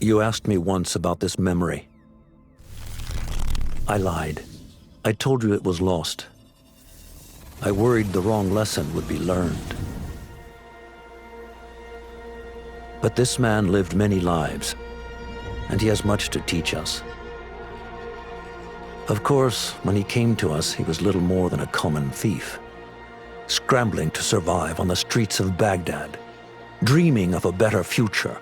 You asked me once about this memory. I lied. I told you it was lost. I worried the wrong lesson would be learned. But this man lived many lives, and he has much to teach us. Of course, when he came to us, he was little more than a common thief, scrambling to survive on the streets of Baghdad, dreaming of a better future.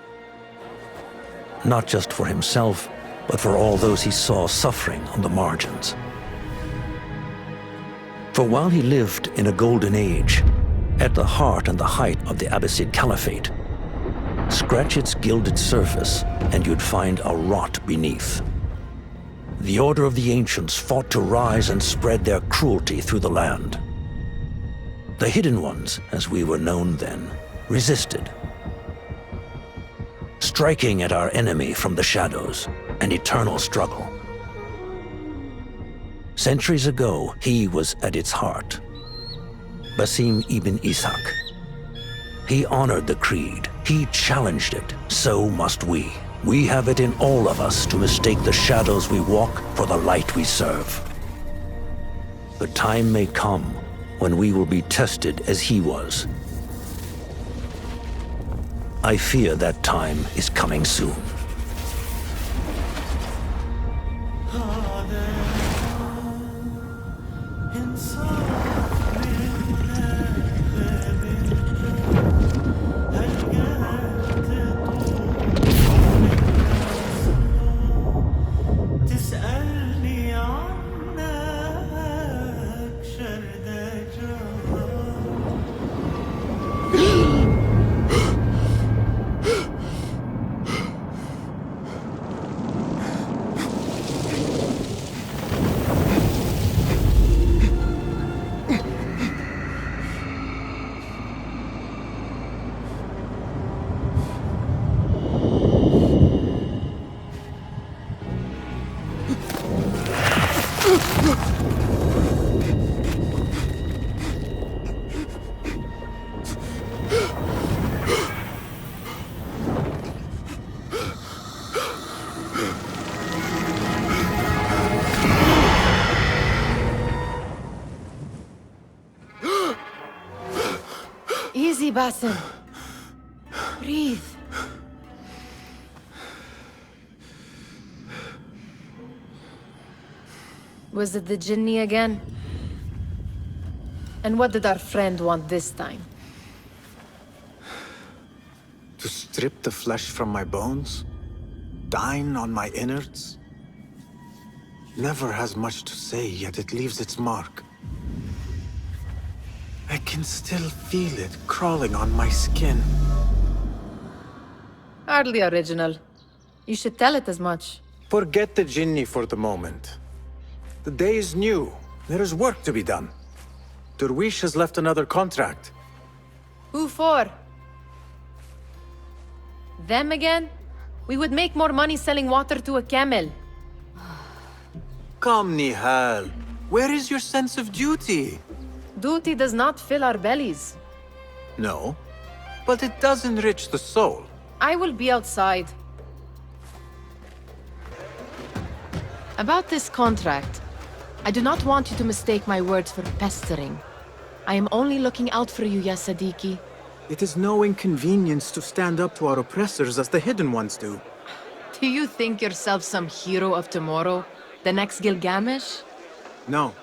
Not just for himself, but for all those he saw suffering on the margins. For while he lived in a golden age, at the heart and the height of the Abbasid Caliphate, scratch its gilded surface and you'd find a rot beneath. The Order of the Ancients fought to rise and spread their cruelty through the land. The Hidden Ones, as we were known then, resisted, striking at our enemy from the shadows, an eternal struggle. Centuries ago, he was at its heart. Basim ibn Ishaq. He honored the creed. He challenged it. So must we. We have it in all of us to mistake the shadows we walk for the light we serve. The time may come when we will be tested as he was. I fear that time is coming soon. Easy, Basim. Breathe. Was it the Jinni again? And what did our friend want this time? To strip the flesh from my bones? Dine on my innards? Never has much to say, yet it leaves its mark. I can still feel it crawling on my skin. Hardly original. You should tell it as much. Forget the Jinni for the moment. The day is new. There is work to be done. Derwish has left another contract. Who for? Them again? We would make more money selling water to a camel. Come, Nihal. Where is your sense of duty? Duty does not fill our bellies. No, but it does enrich the soul. I will be outside. About this contract, I do not want you to mistake my words for pestering. I am only looking out for you, Ya Siddiqui. It is no inconvenience to stand up to our oppressors as the Hidden Ones do. Do you think yourself some hero of tomorrow? The next Gilgamesh? No.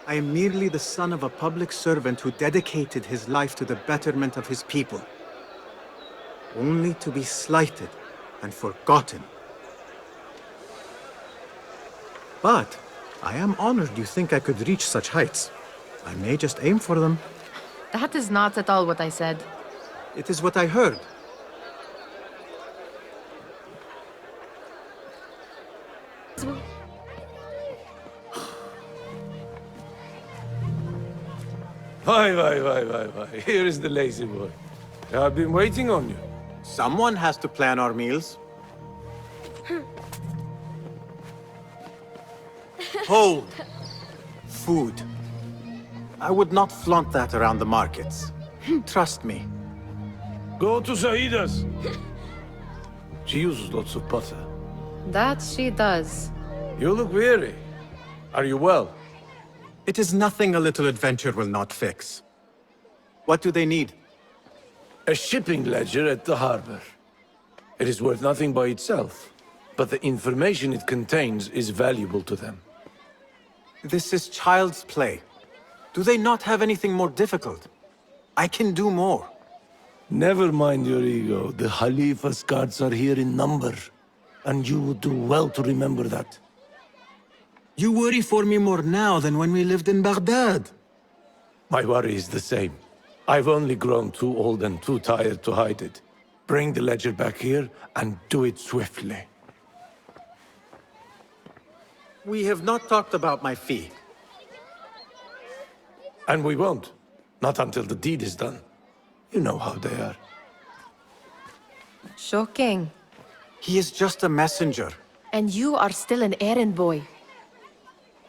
I am merely the son of a public servant who dedicated his life to the betterment of his people. Only to be slighted and forgotten. But I am honored you think I could reach such heights. I may just aim for them. That is not at all what I said. It is what I heard. Why. Here is the lazy boy. I've been waiting on you. Someone has to plan our meals. Hold! Food. I would not flaunt that around the markets. Trust me. Go to Saida's. She uses lots of butter. That she does. You look weary. Are you well? It is nothing a little adventure will not fix. What do they need? A shipping ledger at the harbor. It is worth nothing by itself, but the information it contains is valuable to them. This is child's play. Do they not have anything more difficult? I can do more. Never mind your ego. The Khalifa's guards are here in number, and you would do well to remember that. You worry for me more now than when we lived in Baghdad. My worry is the same. I've only grown too old and too tired to hide it. Bring the ledger back here, and do it swiftly. We have not talked about my fee. And we won't. Not until the deed is done. You know how they are. Shocking. He is just a messenger. And you are still an errand boy.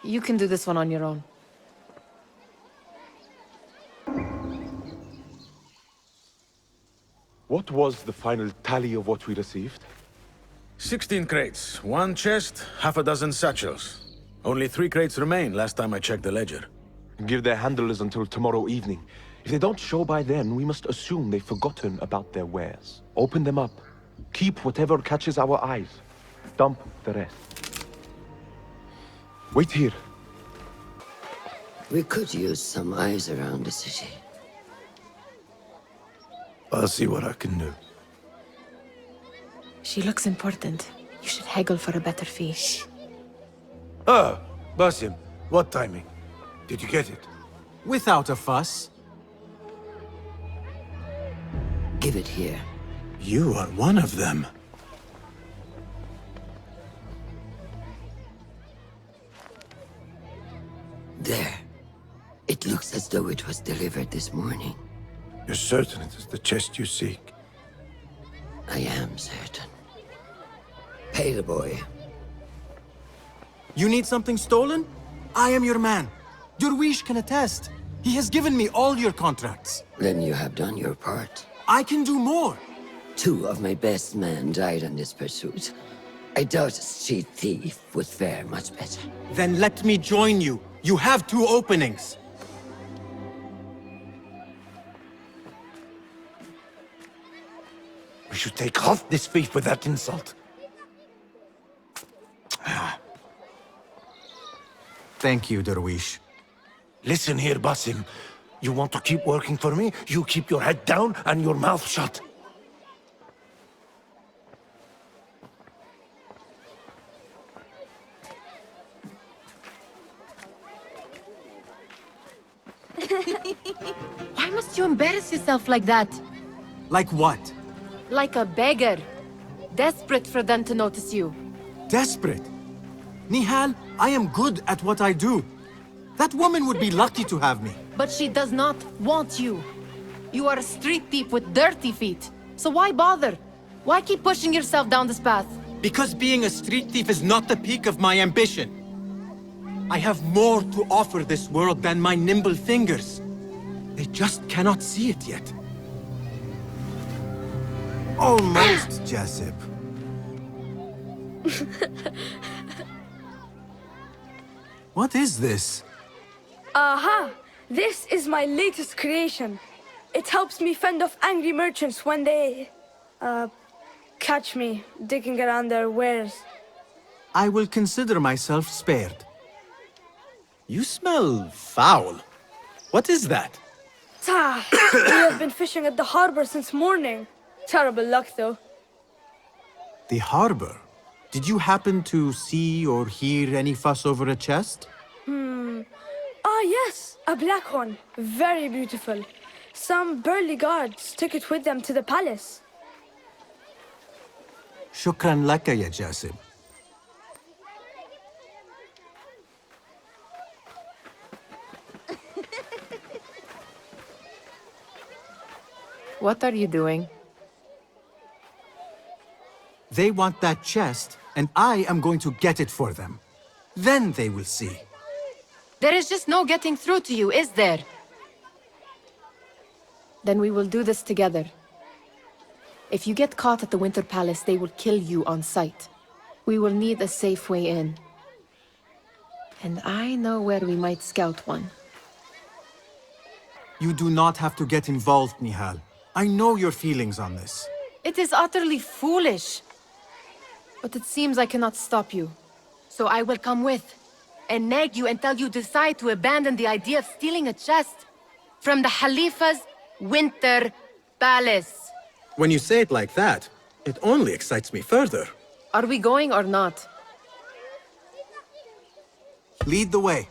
You can do this one on your own. What was the final tally of what we received? 16 crates, 1 chest, half a dozen satchels. Only 3 crates remain last time I checked the ledger. Give their handlers until tomorrow evening. If they don't show by then, we must assume they've forgotten about their wares. Open them up. Keep whatever catches our eyes. Dump the rest. Wait here. We could use some eyes around the city. I'll see what I can do. She looks important. You should haggle for a better fee. Ah, Basim, what timing? Did you get it? Without a fuss. Give it here. You are one of them. There. It looks as though it was delivered this morning. You're certain it is the chest you seek? I am certain. Pay the boy. You need something stolen? I am your man. Your wish can attest. He has given me all your contracts. Then you have done your part. I can do more. 2 of my best men died in this pursuit. I doubt a street thief would fare much better. Then let me join you. You have 2 openings. We should take off this thief with that insult. Thank you, Derwish. Listen here, Basim. You want to keep working for me? You keep your head down and your mouth shut. Why must you embarrass yourself like that? Like what? Like a beggar. Desperate for them to notice you. Desperate? Nihal, I am good at what I do. That woman would be lucky to have me. But she does not want you. You are a street thief with dirty feet. So why bother? Why keep pushing yourself down this path? Because being a street thief is not the peak of my ambition. I have more to offer this world than my nimble fingers. They just cannot see it yet. Almost, Jessup. What is this? Aha! This is my latest creation. It helps me fend off angry merchants when they... catch me digging around their wares. I will consider myself spared. You smell foul. What is that? Tah! We have been fishing at the harbor since morning. Terrible luck, though. The harbor? Did you happen to see or hear any fuss over a chest? Ah, yes, a black one. Very beautiful. Some burly guards took it with them to the palace. Shukran laka, ya Jasib. What are you doing? They want that chest, and I am going to get it for them. Then they will see. There is just no getting through to you, is there? Then we will do this together. If you get caught at the Winter Palace, they will kill you on sight. We will need a safe way in. And I know where we might scout one. You do not have to get involved, Nihal. I know your feelings on this. It is utterly foolish. But it seems I cannot stop you. So I will come with, and nag you until you decide to abandon the idea of stealing a chest from the Khalifa's Winter Palace. When you say it like that, it only excites me further. Are we going or not? Lead the way.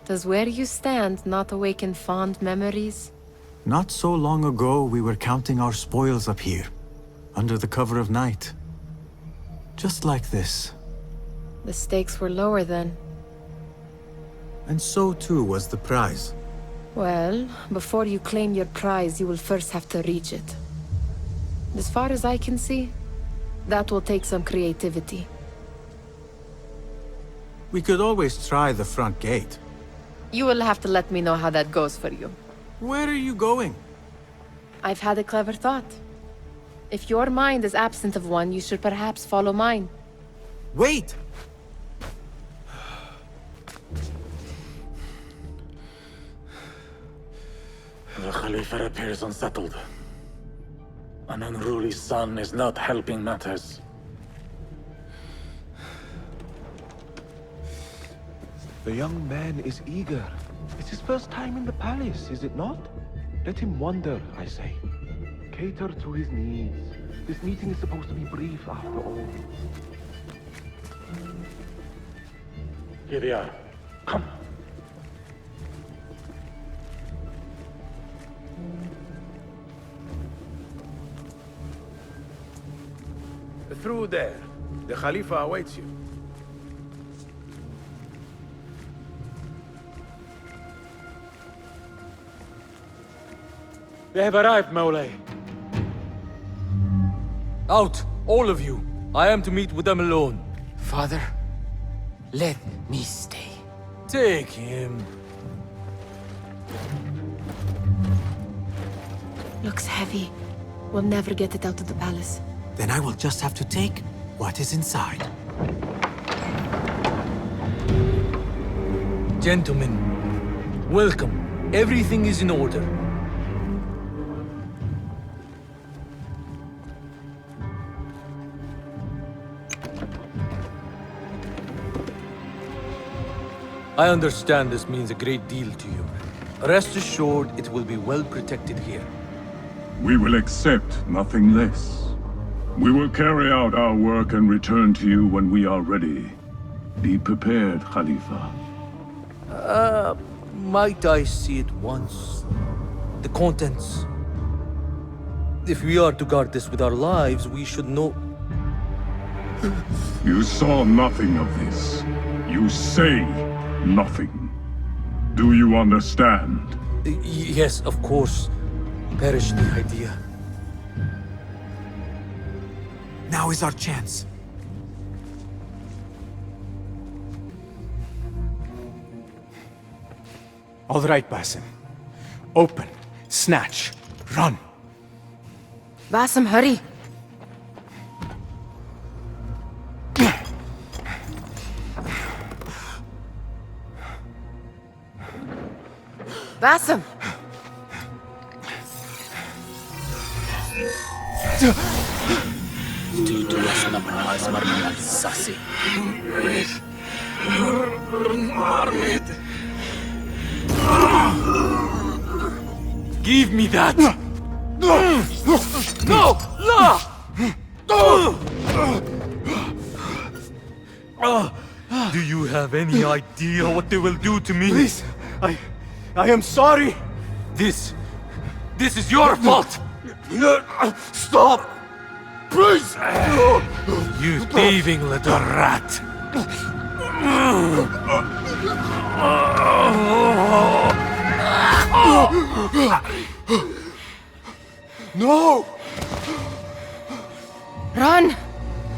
Does where you stand not awaken fond memories? Not so long ago, we were counting our spoils up here, under the cover of night. Just like this. The stakes were lower then. And so too was the prize. Well, before you claim your prize, you will first have to reach it. As far as I can see, that will take some creativity. We could always try the front gate. You will have to let me know how that goes for you. Where are you going? I've had a clever thought. If your mind is absent of one, you should perhaps follow mine. Wait! The Khalifa appears unsettled. An unruly son is not helping matters. The young man is eager. It's his first time in the palace, is it not? Let him wander, I say. Cater to his needs. This meeting is supposed to be brief after all. Here they are. Come. Through there. The Khalifa awaits you. They have arrived, Maulay. Out, all of you. I am to meet with them alone. Father, let me stay. Take him. Looks heavy. We'll never get it out of the palace. Then I will just have to take what is inside. Gentlemen, welcome. Everything is in order. I understand this means a great deal to you. Rest assured, it will be well protected here. We will accept nothing less. We will carry out our work and return to you when we are ready. Be prepared, Khalifa. Might I see it once? The contents. If we are to guard this with our lives, we should know... You saw nothing of this. You say nothing. Do you understand? Yes, of course. Perish the idea. Now is our chance. All right, Basim. Open, snatch, run. Basim, hurry! Basim! Give me that! No! Do you have any idea what they will do to me? Please, I am sorry. This is your fault! Stop! Please! You thieving little rat! No! Run!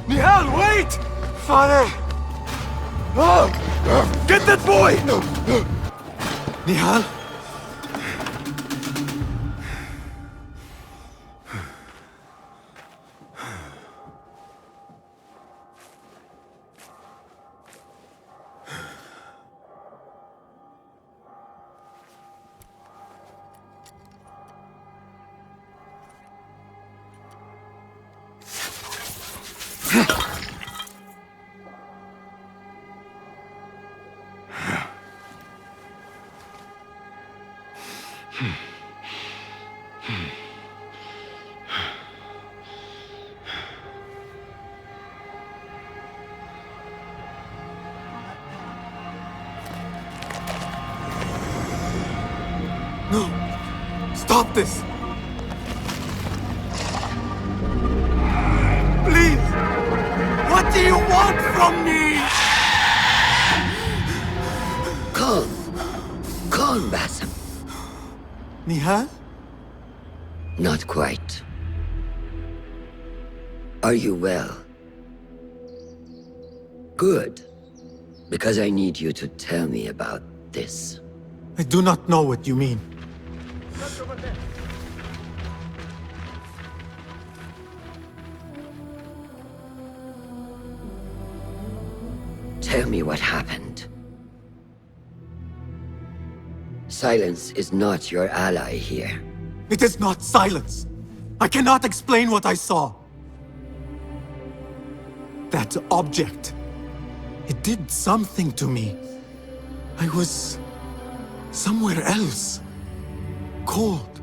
Nihal, wait! Father! Get that boy! Nihal? No! Stop this! Please! What do you want from me? Calm. Calm, Basim. Nihal? Not quite. Are you well? Good. Because I need you to tell me about this. I do not know what you mean. Tell me what happened. Silence is not your ally here. It is not silence. I cannot explain what I saw. That object. It did something to me. I was somewhere else. Cold.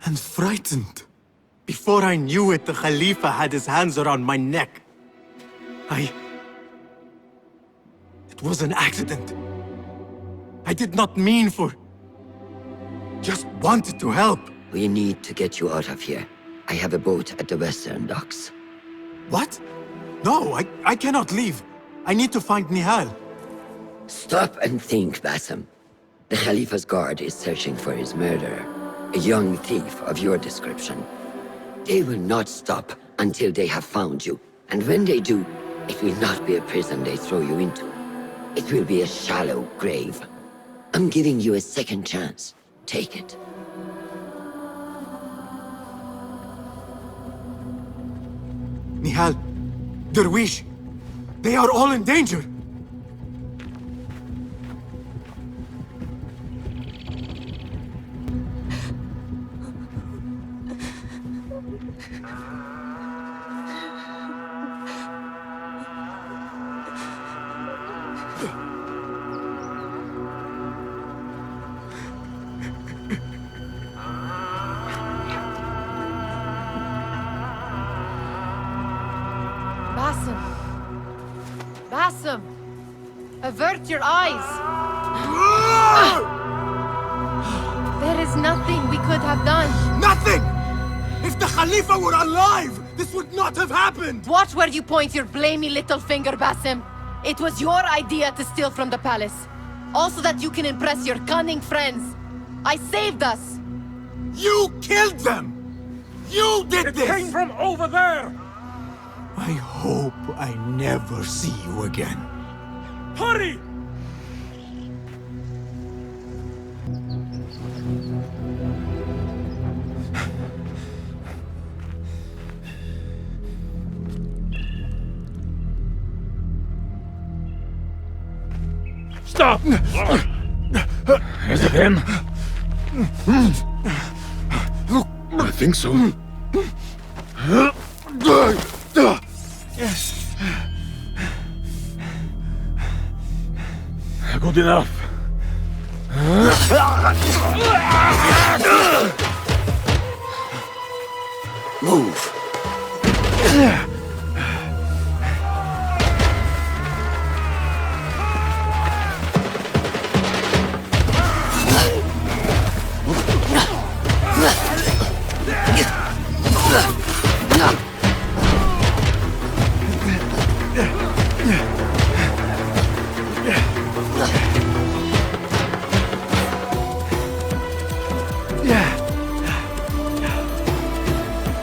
And frightened. Before I knew it, the Khalifa had his hands around my neck. It was an accident. I did not mean for... Just wanted to help. We need to get you out of here. I have a boat at the western docks. What? No, I cannot leave. I need to find Nihal. Stop and think, Basim. The Khalifa's guard is searching for his murderer. A young thief of your description. They will not stop until they have found you. And when they do, it will not be a prison they throw you into. It will be a shallow grave. I'm giving you a second chance. Take it. Nihal, Derwish, they are all in danger. Basim! Basim! Avert your eyes! There is nothing we could have done. Nothing! If the Khalifa were alive, this would not have happened! Watch where you point your blamey little finger, Basim. It was your idea to steal from the palace. Also that you can impress your cunning friends. I saved us! You killed them! You did this! It came from over there! I hope I never see you again. Hurry! Stop! Is it him? I think so. Good enough. Move.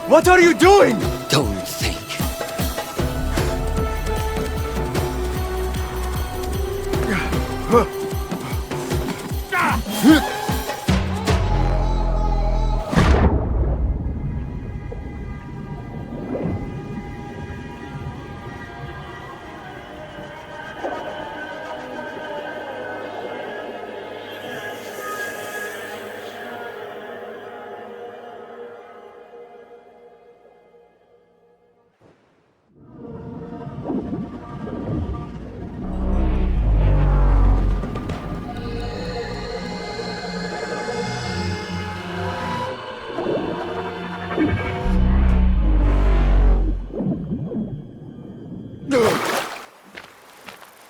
What are you doing? Don't think.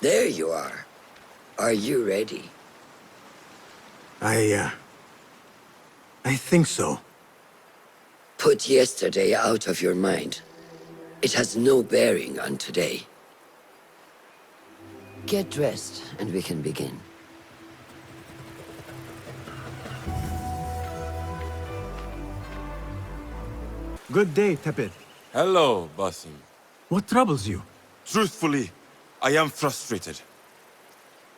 There you are. Are you ready? I think so. Put yesterday out of your mind. It has no bearing on today. Get dressed, and we can begin. Good day, Tepid. Hello, Basim. What troubles you? Truthfully, I am frustrated.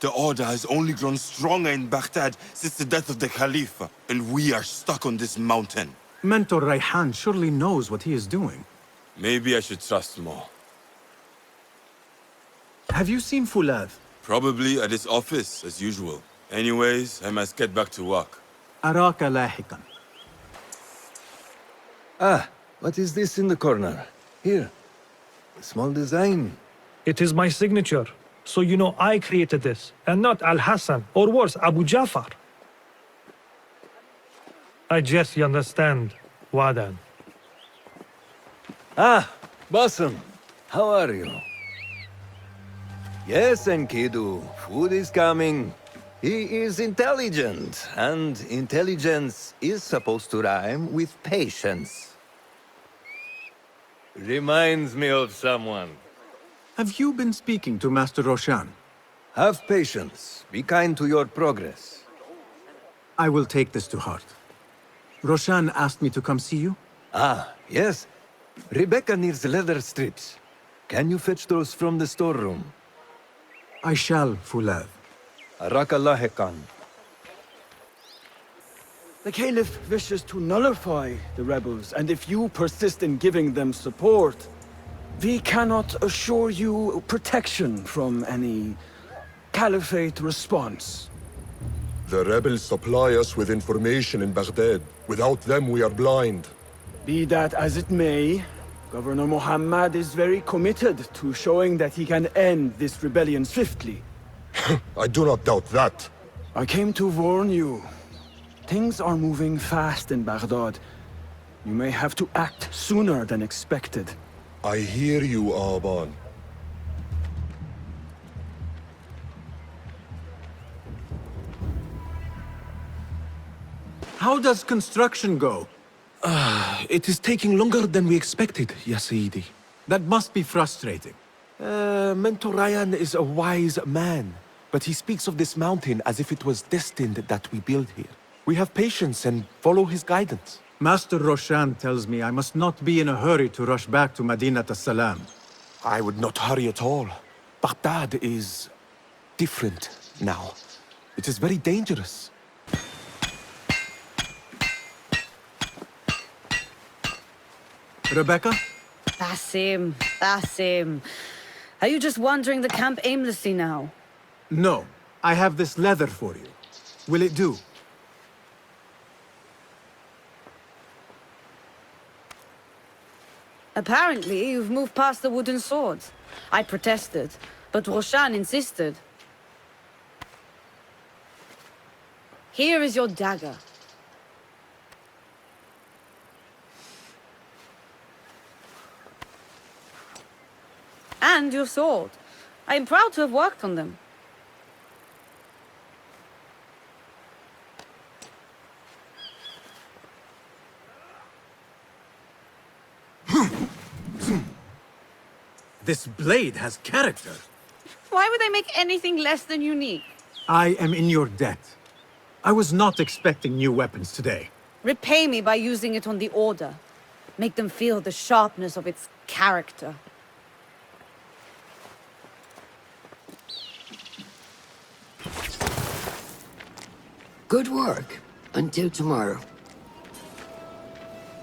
The Order has only grown stronger in Baghdad since the death of the Khalifa, and we are stuck on this mountain. Mentor Rayhan surely knows what he is doing. Maybe I should trust more. Have you seen Fulad? Probably at his office, as usual. Anyways, I must get back to work. Araka lahikan. Ah, what is this in the corner? Here. A small design. It is my signature. So you know I created this, and not Al-Hassan, or worse, Abu Jafar. I guess you understand, Wadan. Ah, Basim. How are you? Yes, Enkidu. Food is coming. He is intelligent, and intelligence is supposed to rhyme with patience. Reminds me of someone. Have you been speaking to Master Roshan? Have patience. Be kind to your progress. I will take this to heart. Roshan asked me to come see you? Ah, yes. Rebecca needs leather strips. Can you fetch those from the storeroom? I shall, Fulad. Arakallah Khan. The Caliph wishes to nullify the rebels, and if you persist in giving them support, we cannot assure you protection from any Caliphate response. The rebels supply us with information in Baghdad. Without them, we are blind. Be that as it may, Governor Muhammad is very committed to showing that he can end this rebellion swiftly. I do not doubt that. I came to warn you. Things are moving fast in Baghdad. You may have to act sooner than expected. I hear you, Aban. How does construction go? It is taking longer than we expected, Ya Sayyidi. That must be frustrating. Mentor Ryan is a wise man, but he speaks of this mountain as if it was destined that we build here. We have patience and follow his guidance. Master Roshan tells me I must not be in a hurry to rush back to Madinat as-Salam. I would not hurry at all. Baghdad is different now. It is very dangerous. Rebecca? Basim, Basim. Are you just wandering the camp aimlessly now? No. I have this leather for you. Will it do? Apparently, you've moved past the wooden swords. I protested, but Roshan insisted. Here is your dagger. And your sword. I am proud to have worked on them. This blade has character. Why would I make anything less than unique? I am in your debt. I was not expecting new weapons today. Repay me by using it on the Order. Make them feel the sharpness of its character. Good work. Until tomorrow.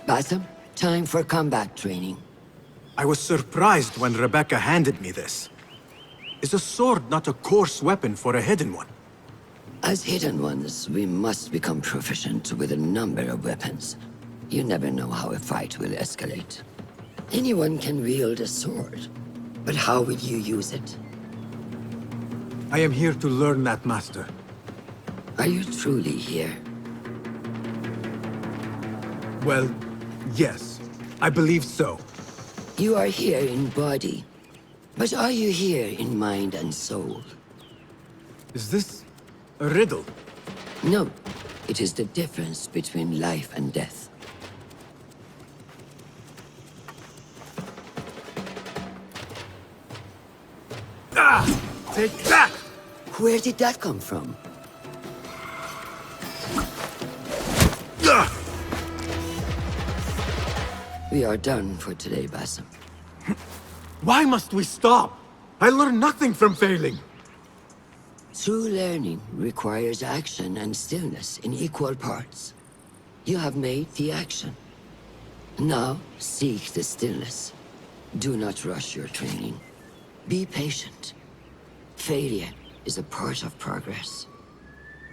Basim, time for combat training. I was surprised when Rebecca handed me this. Is a sword not a coarse weapon for a hidden one? As hidden ones, we must become proficient with a number of weapons. You never know how a fight will escalate. Anyone can wield a sword, but how will you use it? I am here to learn that, Master. Are you truly here? Well, yes. I believe so. You are here in body, but are you here in mind and soul? Is this a riddle? No. It is the difference between life and death. Ah! Take that! Where did that come from? We are done for today, Basim. Why must we stop? I learned nothing from failing. True learning requires action and stillness in equal parts. You have made the action. Now, seek the stillness. Do not rush your training. Be patient. Failure is a part of progress.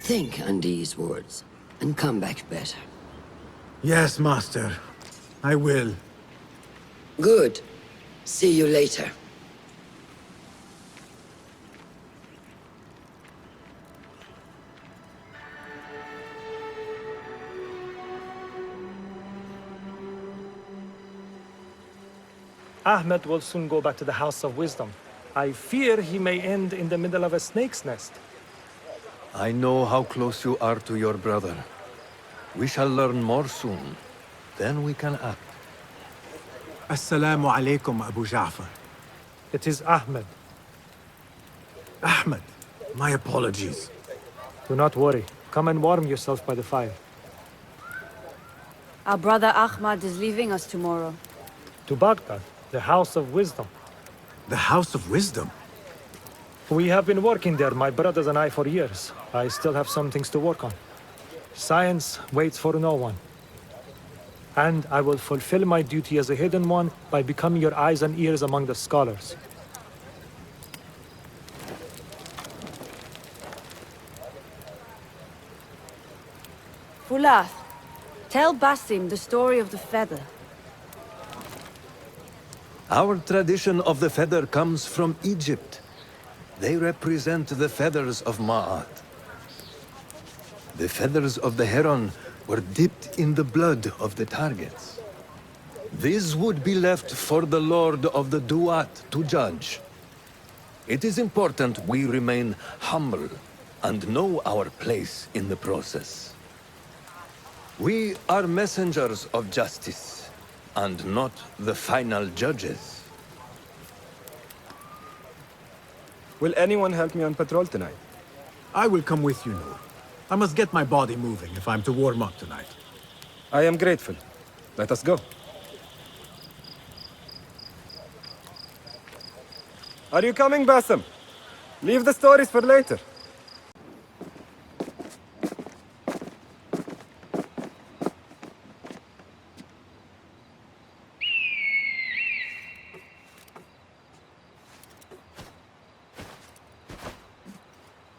Think on these words, and come back better. Yes, Master. I will. Good. See you later. Ahmed will soon go back to the House of Wisdom. I fear he may end in the middle of a snake's nest. I know how close you are to your brother. We shall learn more soon. Then we can act. Assalamu alaikum, Abu Ja'far. It is Ahmed. Ahmed, my apologies. Do not worry. Come and warm yourself by the fire. Our brother Ahmad is leaving us tomorrow. To Baghdad, the House of Wisdom. The House of Wisdom? We have been working there, my brothers and I, for years. I still have some things to work on. Science waits for no one. And I will fulfill my duty as a hidden one by becoming your eyes and ears among the scholars. Fulath, tell Basim the story of the feather. Our tradition of the feather comes from Egypt. They represent the feathers of Ma'at. The feathers of the heron were dipped in the blood of the targets. These would be left for the Lord of the Duat to judge. It is important we remain humble and know our place in the process. We are messengers of justice, and not the final judges. Will anyone help me on patrol tonight? I will come with you, Noor. I must get my body moving if I'm to warm up tonight. I am grateful. Let us go. Are you coming, Basim? Leave the stories for later.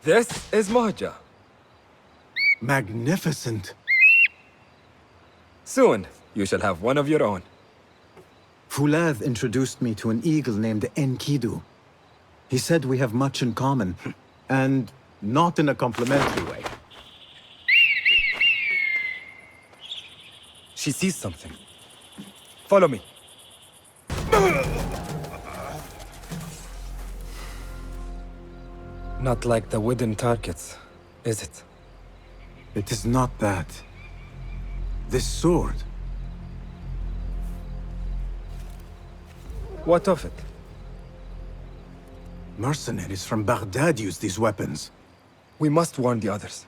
This is Mohja. Magnificent. Soon, you shall have one of your own. Fulath introduced me to an eagle named Enkidu. He said we have much in common, and not in a complimentary way. She sees something. Follow me. Not like the wooden targets, is it? It is not that. This sword. What of it? Mercenaries from Baghdad use these weapons. We must warn the others.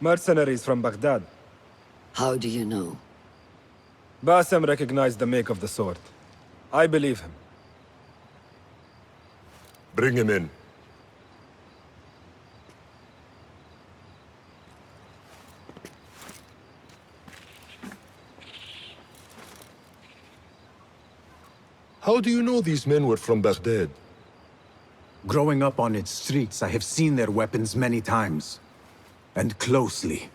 Mercenaries from Baghdad. How do you know? Bassem recognized the make of the sword. I believe him. Bring him in. How do you know these men were from Baghdad? Growing up on its streets, I have seen their weapons many times. And closely.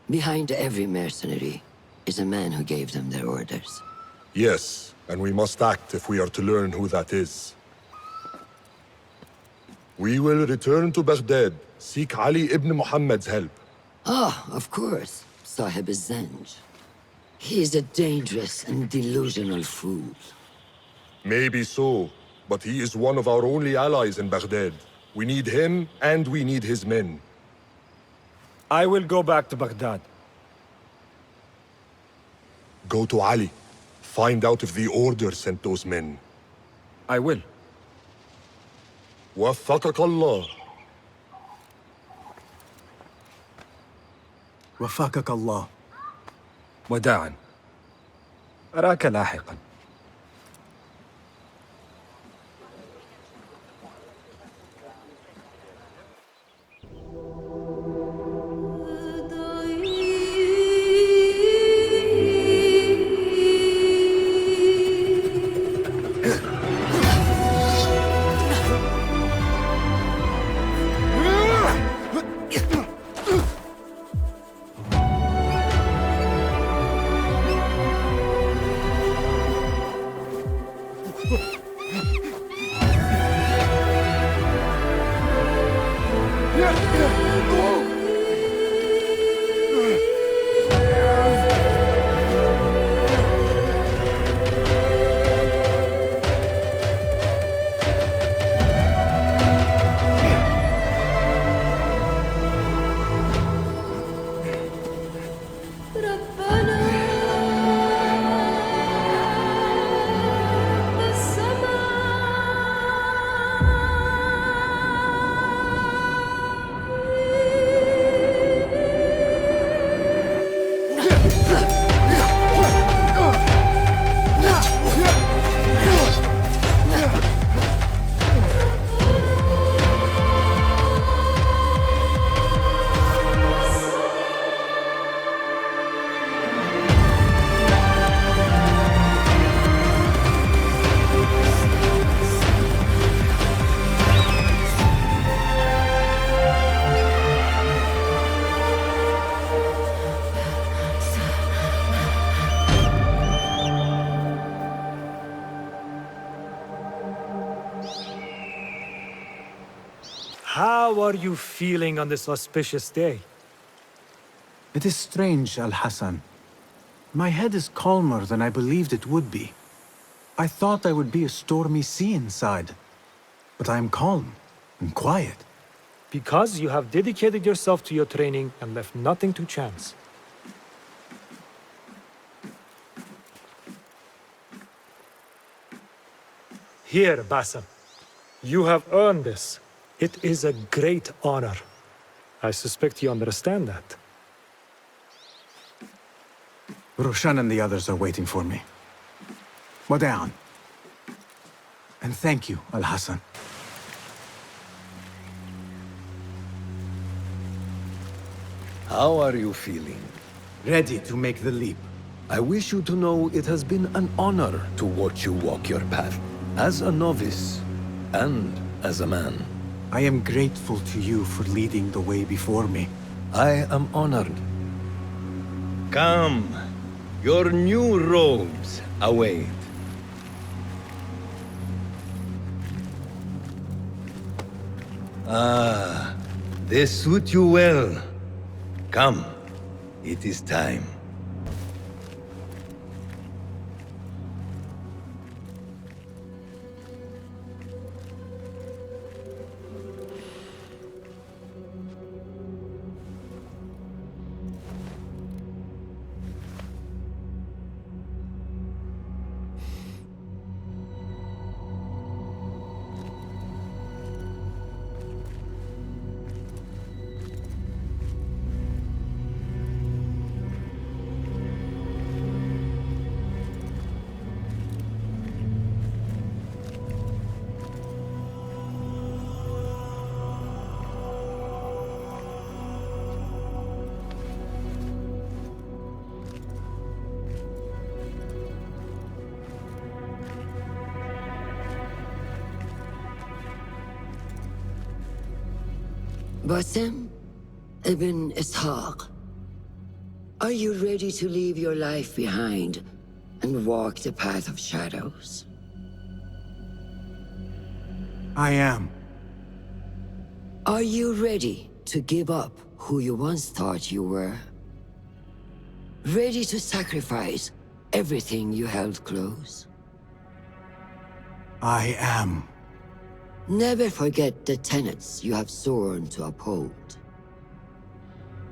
Behind every mercenary is a man who gave them their orders. Yes, and we must act if we are to learn who that is. We will return to Baghdad, seek Ali ibn Muhammad's help. Ah, of course. Sahib is Zenj. He is a dangerous and delusional fool. Maybe so, but he is one of our only allies in Baghdad. We need him, and we need his men. I will go back to Baghdad. Go to Ali. Find out if the Order sent those men. I will. وفقك الله. وفقك الله. وداعا. أراك لاحقا. How are you feeling on this auspicious day? It is strange, Al-Hassan. My head is calmer than I believed it would be. I thought I would be a stormy sea inside. But I am calm and quiet. Because you have dedicated yourself to your training and left nothing to chance. Here, Bassem. You have earned this. It is a great honor. I suspect you understand that. Roshan and the others are waiting for me. Down. And thank you, Al-Hassan. How are you feeling? Ready to make the leap. I wish you to know it has been an honor to watch you walk your path, as a novice and as a man. I am grateful to you for leading the way before me. I am honored. Come, your new robes await. Ah, they suit you well. Come, it is time. Basim ibn Ishaq, are you ready to leave your life behind and walk the path of shadows? I am. Are you ready to give up who you once thought you were? Ready to sacrifice everything you held close? I am. Never forget the tenets you have sworn to uphold.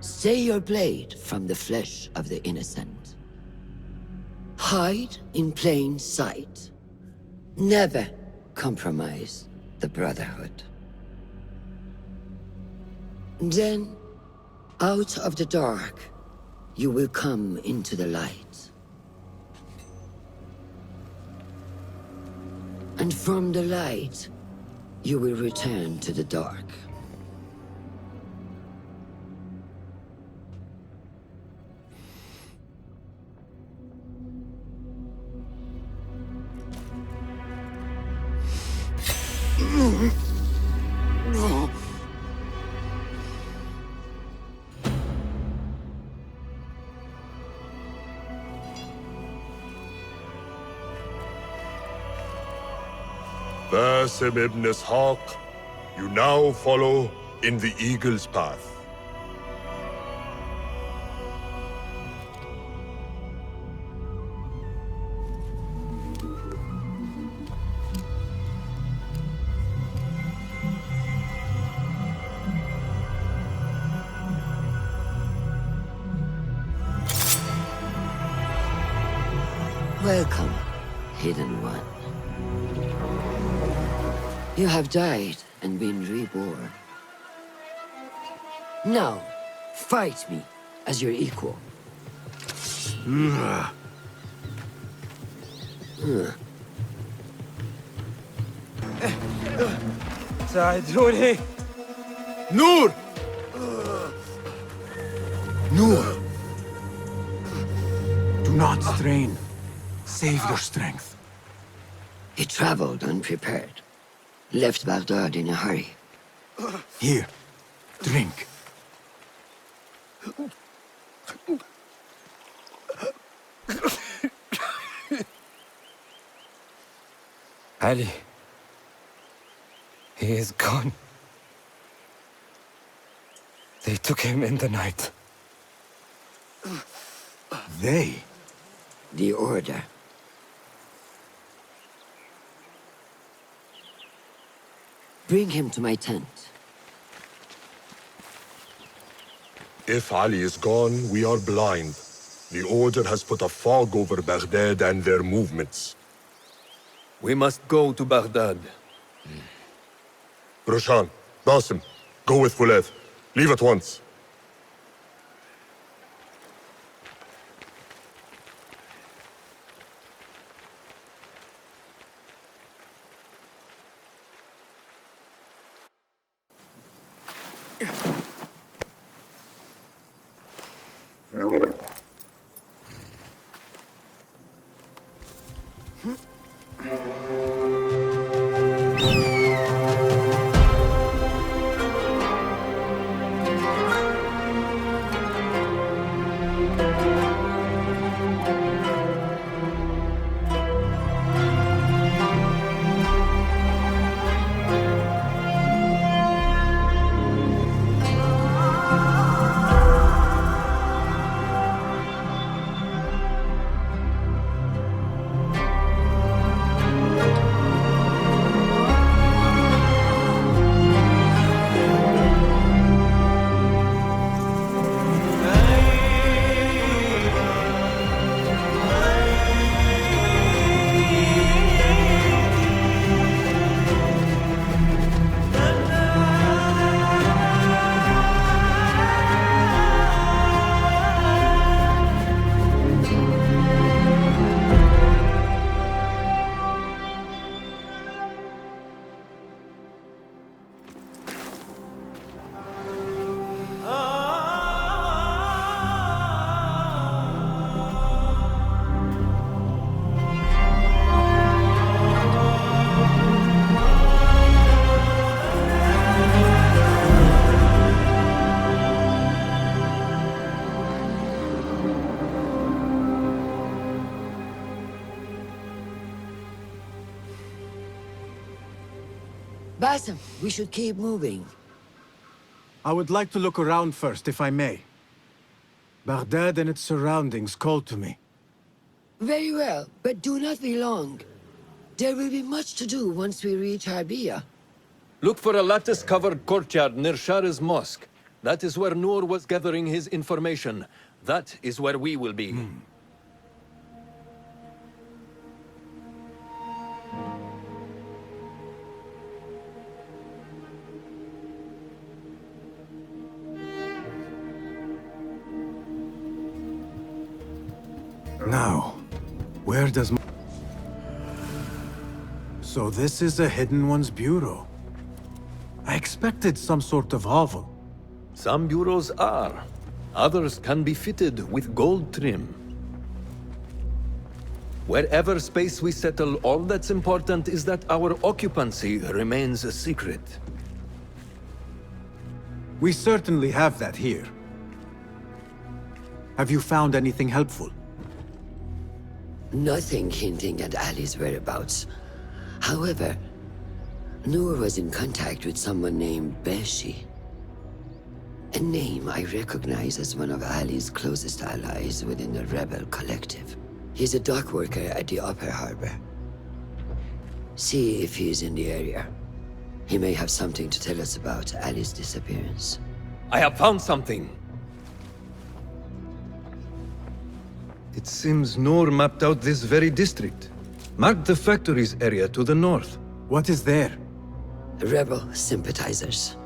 Stay your blade from the flesh of the innocent. Hide in plain sight. Never compromise the Brotherhood. Then, out of the dark, you will come into the light. And from the light, you will return to the dark. Basim ibn Ishaq, you now follow in the Eagle's path. Welcome, Hidden One. You have died and been reborn. Now, fight me as your equal. ساعدوني. نور! Noor! Do not strain. Save your strength. He traveled unprepared. Left Baghdad in a hurry. Here, drink. Ali. He is gone. They took him in the night. They? The Order. Bring him to my tent. If Ali is gone, we are blind. The Order has put a fog over Baghdad and their movements. We must go to Baghdad. Roshan, Basim, go with Fuled. Leave at once. Basim, we should keep moving. I would like to look around first, if I may. Baghdad and its surroundings call to me. Very well, but do not be long. There will be much to do once we reach Harbiya. Look for a lattice-covered courtyard near Shah's mosque. That is where Noor was gathering his information. That is where we will be. Now, where does... So this is a Hidden One's bureau. I expected some sort of hovel. Some bureaus are. Others can be fitted with gold trim. Wherever space we settle, all that's important is that our occupancy remains a secret. We certainly have that here. Have you found anything helpful? Nothing hinting at Ali's whereabouts. However, Noor was in contact with someone named Beshi. A name I recognize as one of Ali's closest allies within the rebel collective. He's a dock worker at the Upper Harbor. See if he's in the area. He may have something to tell us about Ali's disappearance. I have found something. It seems Noor mapped out this very district. Marked the factories area to the north. What is there? Rebel sympathizers.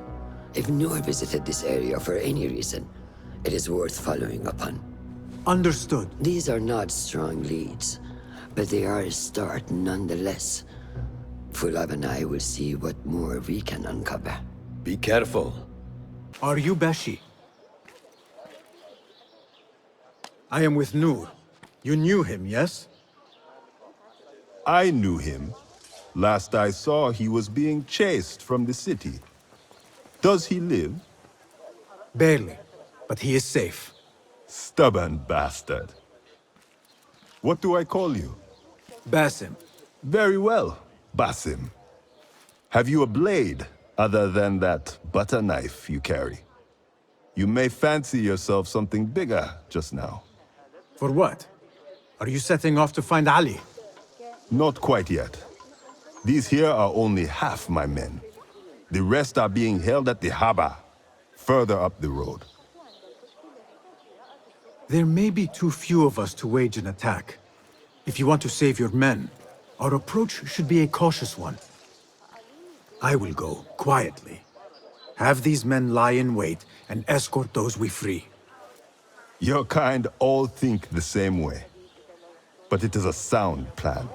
If Noor visited this area for any reason, it is worth following up on. Understood. These are not strong leads, but they are a start nonetheless. Fulab and I will see what more we can uncover. Be careful. Are you Beshi? I am with Noor. You knew him, yes? I knew him. Last I saw, he was being chased from the city. Does he live? Barely, but he is safe. Stubborn bastard. What do I call you? Basim. Very well, Basim. Have you a blade, other than that butter knife you carry? You may fancy yourself something bigger just now. For what? Are you setting off to find Ali? Not quite yet. These here are only half my men. The rest are being held at the harbor, further up the road. There may be too few of us to wage an attack. If you want to save your men, our approach should be a cautious one. I will go, quietly. Have these men lie in wait and escort those we free. Your kind all think the same way. But it is a sound plan.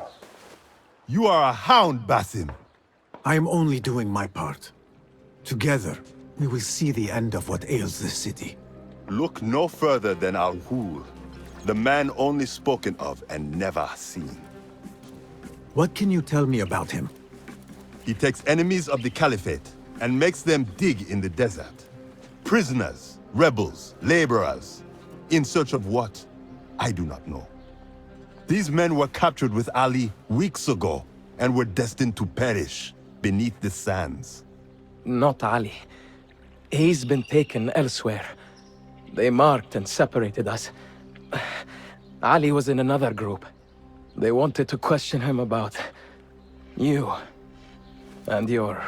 You are a hound, Basim! I am only doing my part. Together, we will see the end of what ails this city. Look no further than Al-Ghul, the man only spoken of and never seen. What can you tell me about him? He takes enemies of the Caliphate and makes them dig in the desert. Prisoners, rebels, laborers. In search of what? I do not know. These men were captured with Ali weeks ago and were destined to perish beneath the sands. Not Ali. He's been taken elsewhere. They marked and separated us. Ali was in another group. They wanted to question him about you and your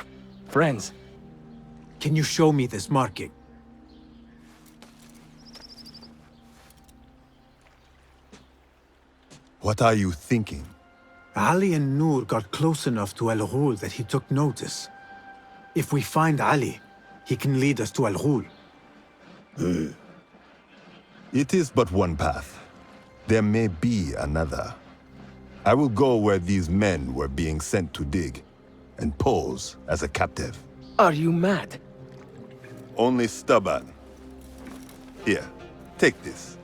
friends. Can you show me this marking? What are you thinking? Ali and Noor got close enough to Al-Ghul that he took notice. If we find Ali, he can lead us to Al-Ghul. It is but one path. There may be another. I will go where these men were being sent to dig, and pose as a captive. Are you mad? Only stubborn. Here, take this.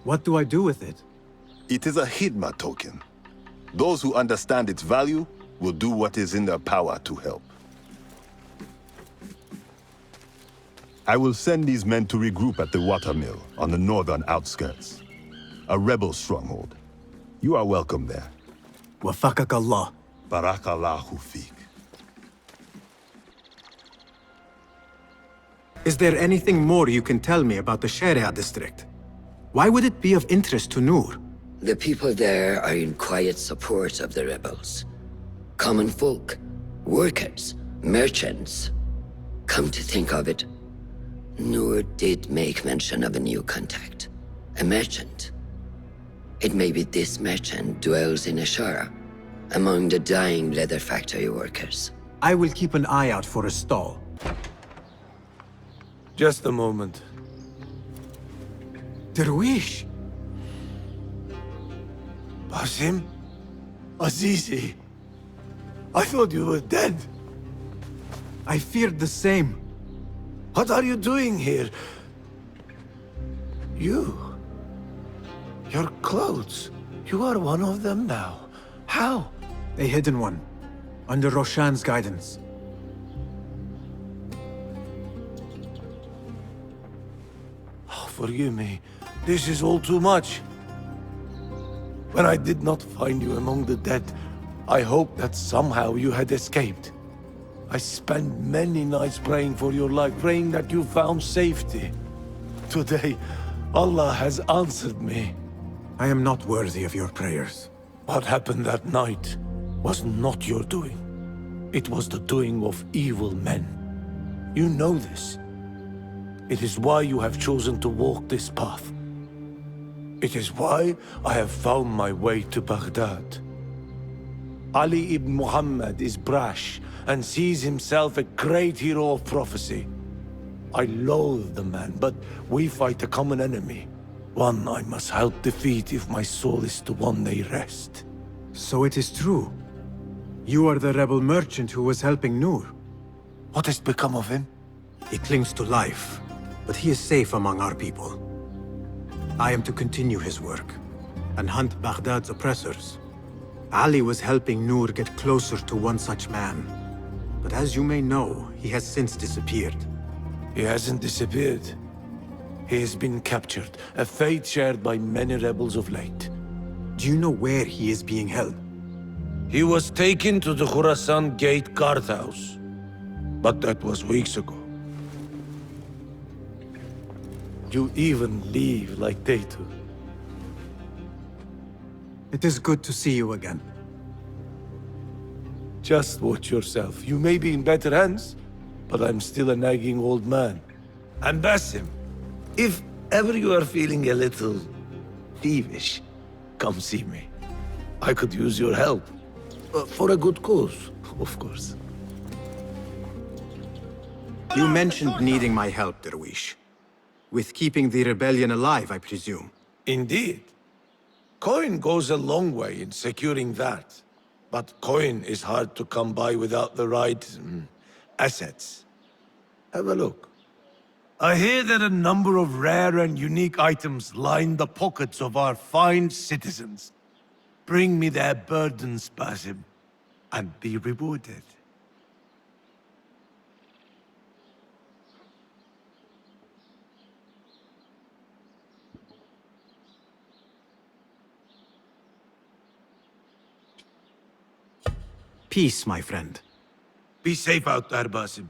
What do I do with it? It is a Hidma token. Those who understand its value will do what is in their power to help. I will send these men to regroup at the watermill on the northern outskirts. A rebel stronghold. You are welcome there. Wafakak Allah. Barakallahu feek. Is there anything more you can tell me about the Sharia district? Why would it be of interest to Noor? The people there are in quiet support of the rebels. Common folk, workers, merchants. Come to think of it, Noor did make mention of a new contact. A merchant. It may be this merchant dwells in Ashara, among the dying leather factory workers. I will keep an eye out for a stall. Just a moment. Darwish! Basim? Azizi? I thought you were dead. I feared the same. What are you doing here? Your clothes. You are one of them now. How? A hidden one. Under Roshan's guidance. Oh, forgive me. This is all too much. When I did not find you among the dead, I hoped that somehow you had escaped. I spent many nights praying for your life, praying that you found safety. Today, Allah has answered me. I am not worthy of your prayers. What happened that night was not your doing. It was the doing of evil men. You know this. It is why you have chosen to walk this path. It is why I have found my way to Baghdad. Ali ibn Muhammad is brash and sees himself a great hero of prophecy. I loathe the man, but we fight a common enemy. One I must help defeat if my soul is to one day rest. So it is true. You are the rebel merchant who was helping Noor. What has become of him? He clings to life, but he is safe among our people. I am to continue his work and hunt Baghdad's oppressors. Ali was helping Noor get closer to one such man. But as you may know, he has since disappeared. He hasn't disappeared. He has been captured, a fate shared by many rebels of late. Do you know where he is being held? He was taken to the Khurasan Gate guardhouse. But that was weeks ago. You even leave like they do. It is good to see you again. Just watch yourself. You may be in better hands, but I'm still a nagging old man. And Basim, if ever you are feeling a little peevish, come see me. I could use your help. For a good cause, of course. You mentioned needing my help, Darwish. With keeping the rebellion alive, I presume. Indeed. Coin goes a long way in securing that. But coin is hard to come by without the right assets. Have a look. I hear that a number of rare and unique items line the pockets of our fine citizens. Bring me their burdens, Basim, and be rewarded. Peace, my friend. Be safe out there, Basim.